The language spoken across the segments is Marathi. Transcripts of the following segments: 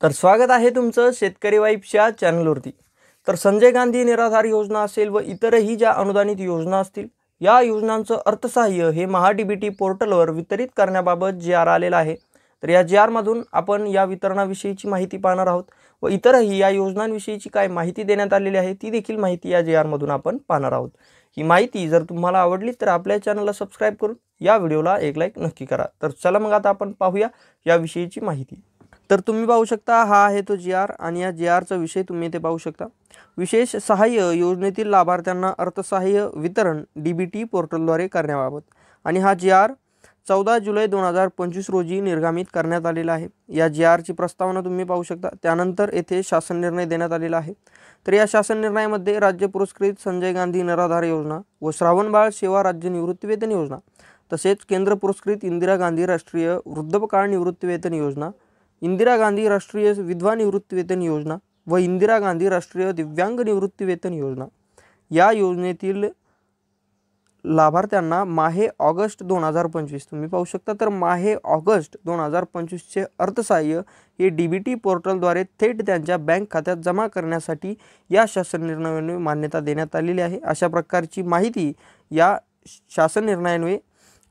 तर स्वागत आहे तुमचं शेतकरी वाईब्सच्या चॅनलवरती। तर संजय गांधी निराधार योजना असेल व इतरही ज्या अनुदानित योजना असतील या योजनांचं अर्थसहाय्य हे महा-डी-बी-टी पोर्टलवर वितरित करण्याबाबत जी-आर आलेला आहे। तर या जी-आर मधून आपण या वितरणाविषयीची माहिती पाहणार आहोत व इतरही या योजनांविषयीची काय माहिती देण्यात आलेली आहे ती देखील माहिती या जी-आर मधून आपण पाहणार आहोत। ही माहिती जर तुम्हाला आवडली तर आपल्या चॅनलला सबस्क्राइब करून या व्हिडिओला एक लाईक नक्की करा। तर चला मग आता आपण पाहूया या विषयीची माहिती। तर तुम्ही पाहू शकता हा आहे तो जी-आर आणि या जी-आरचा विषय तुम्ही इथे पाहू शकता। विशेष सहाय्य योजनेतील लाभार्थ्यांना अर्थसहाय्य वितरण डी-बी-टी पोर्टलद्वारे करण्याबाबत आणि हा जी-आर 14 जुलै 2025 रोजी निर्गमित करण्यात आलेला आहे। या जी-आरची प्रस्तावना तुम्ही पाहू शकता। त्यानंतर येथे शासन निर्णय देण्यात आलेला आहे। तर या शासन निर्णयामध्ये राज्य पुरस्कृत संजय गांधी निराधार योजना व श्रावणबाळ सेवा राज्य निवृत्तीवेतन योजना तसेच केंद्र पुरस्कृत इंदिरा गांधी राष्ट्रीय वृद्धपकाळ निवृत्तीवेतन योजना, इंदिरा गांधी राष्ट्रीय विधवा निवृत्तीवेतन योजना व इंदिरा गांधी राष्ट्रीय दिव्यांग निवृत्तीवेतन योजना या योजनेतील लाभार्थ्यांना माहे ऑगस्ट 2025 तुम्ही पाहू शकता। तर माहे ऑगस्ट 2025 चे अर्थसहाय्य हे डी-बी-टी पोर्टलद्वारे थेट त्यांच्या बँक खात्यात जमा करण्यासाठी या शासन निर्णयाने मान्यता देण्यात आलेली आहे। अशा प्रकारची माहिती या शासन निर्णयाने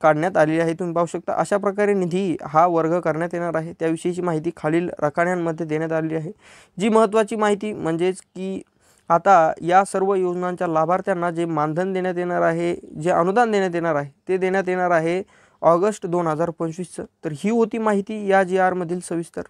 काढण्यात आलेली आहे। तुम्ही पाहू शकता अशा प्रकारे निधी हा वर्ग करण्यात येणार आहे त्याविषयीची माहिती खालील रकान्यांमध्ये देण्यात आलेली आहे। जी महत्त्वाची माहिती म्हणजेच की आता या सर्व योजनांच्या लाभार्थ्यांना जे मानधन देण्यात येणार आहे, जे अनुदान देण्यात येणार आहे ते देण्यात येणार आहे ऑगस्ट 2025 तर ही होती माहिती या जी-आर मधील सविस्तर।